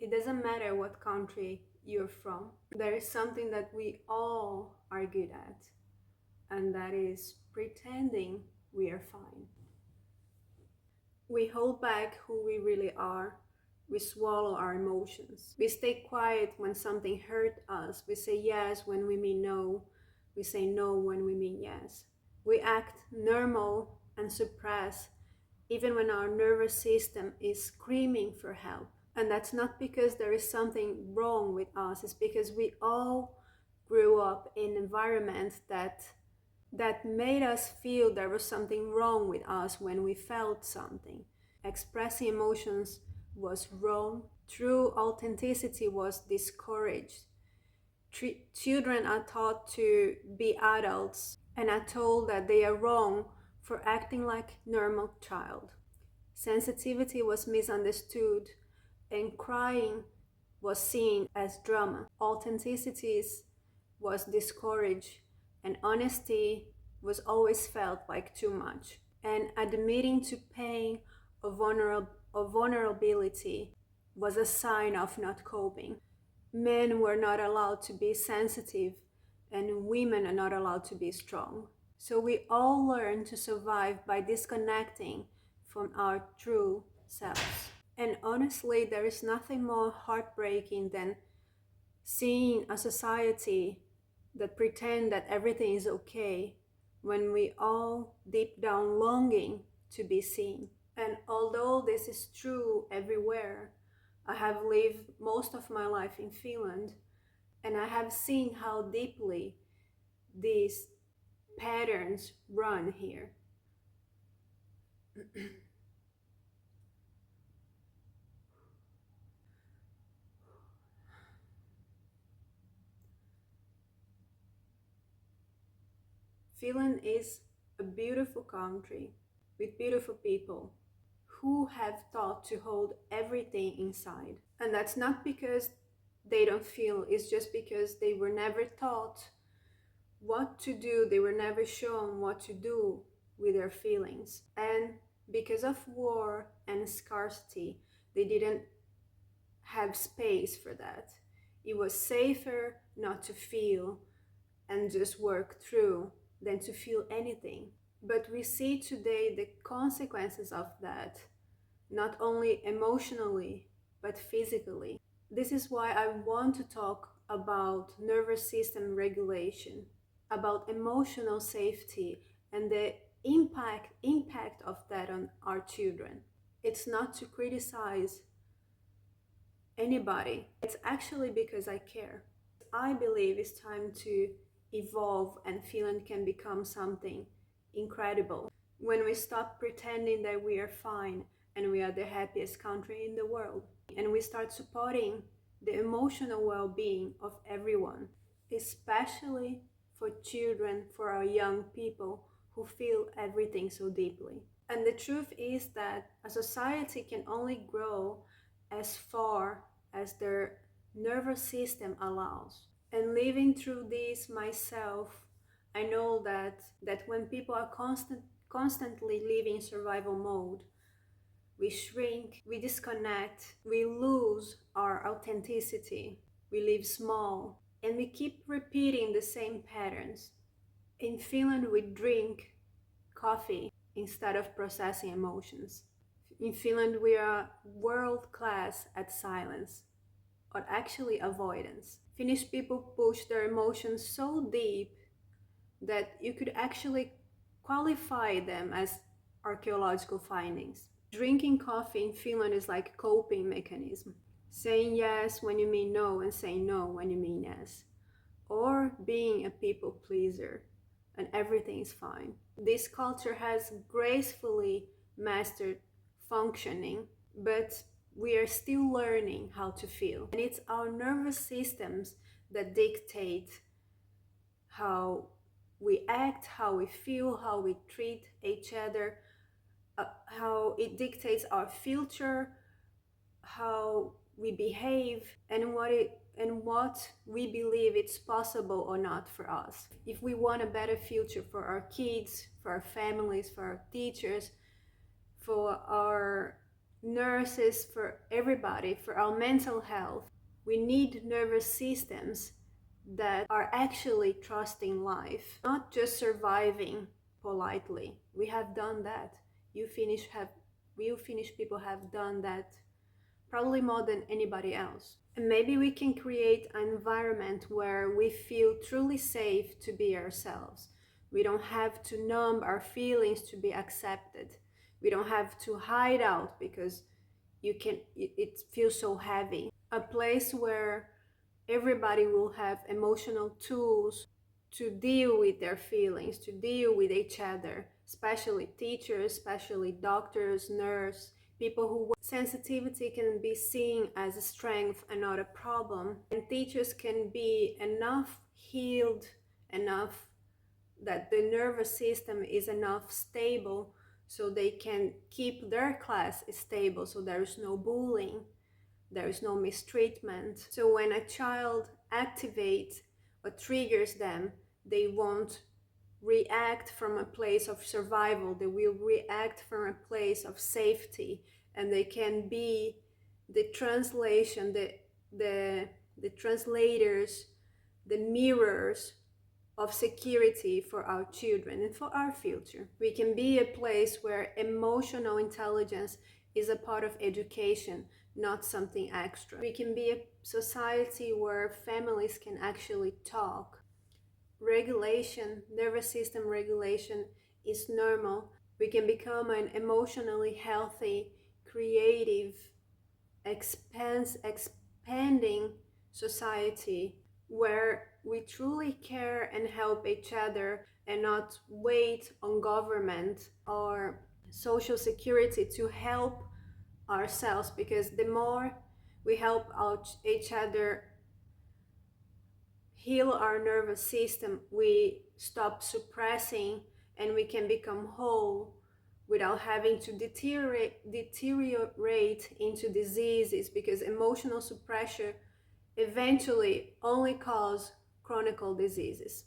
It doesn't matter what country you're from. There is something that we all are good at, and that is pretending we are fine. We hold back who we really are. We swallow our emotions. We stay quiet when something hurt us. We say yes when we mean no. We say no when we mean yes. We act normal and suppress even when our nervous system is screaming for help. And that's not because there is something wrong with us. It's because we all grew up in environments that made us feel there was something wrong with us when we felt something. Expressing emotions was wrong. True authenticity was discouraged. Children are taught to be adults and are told that they are wrong for acting like normal child. Sensitivity was misunderstood and crying was seen as drama. Authenticity was discouraged and honesty was always felt like too much. And admitting to pain or vulnerability was a sign of not coping. Men were not allowed to be sensitive and women are not allowed to be strong. So we all learn to survive by disconnecting from our true selves. And honestly, there is nothing more heartbreaking than seeing a society that pretend that everything is okay when we all deep down longing to be seen. And although this is true everywhere, I have lived most of my life in Finland and I have seen how deeply these patterns run here. Finland is a beautiful country with beautiful people who have taught to hold everything inside. And that's not because they don't feel, it's just because they were never taught what to do, they were never shown what to do with their feelings. And because of war and scarcity, they didn't have space for that. It was safer not to feel and just work through than to feel anything. But we see today the consequences of that, not only emotionally, but physically. This is why I want to talk about nervous system regulation, about emotional safety and the impact of that on our children. It's not to criticize anybody. It's actually because I care. I believe it's time to evolve and Finland can become something incredible when we stop pretending that we are fine and we are the happiest country in the world, and we start supporting the emotional well-being of everyone, especially for children, for our young people who feel everything so deeply. And the truth is that a society can only grow as far as their nervous system allows. And living through this myself, I know that when people are constantly living in survival mode, we shrink, we disconnect, we lose our authenticity, we live small, and we keep repeating the same patterns. In Finland, we drink coffee instead of processing emotions. In Finland, we are world class at silence, or actually avoidance. Finnish people push their emotions so deep that you could actually qualify them as archaeological findings. Drinking coffee in Finland is like a coping mechanism. Saying yes when you mean no and saying no when you mean yes. Or being a people pleaser and everything is fine. This culture has gracefully mastered functioning, but we are still learning how to feel. And it's our nervous systems that dictate how we act, how we feel, how we treat each other, how it dictates our future, how we behave, and what we believe it's possible or not for us. If we want a better future for our kids, for our families, for our teachers, for our nurses, for everybody, for our mental health. We need nervous systems that are actually trusting life, not just surviving politely. We have done that. You Finnish people have done that probably more than anybody else. And maybe we can create an environment where we feel truly safe to be ourselves. We don't have to numb our feelings to be accepted. We don't have to hide out because it feels so heavy. A place where everybody will have emotional tools to deal with their feelings, to deal with each other, especially teachers, especially doctors, nurses, people who sensitivity can be seen as a strength and not a problem. And teachers can be enough healed, enough that the nervous system is enough stable so they can keep their class stable, so there is no bullying, there is no mistreatment. So when a child activates or triggers them, they won't react from a place of survival, they will react from a place of safety, and they can be the translation, the translators, the mirrors of security for our children and for our future. We can be a place where emotional intelligence is a part of education, not something extra. We can be a society where families can actually talk. Regulation, nervous system regulation is normal. We can become an emotionally healthy, creative, expanding society where we truly care and help each other and not wait on government or social security to help ourselves, because the more we help each other heal our nervous system, we stop suppressing and we can become whole without having to deteriorate into diseases, because emotional suppression eventually only cause chronic diseases.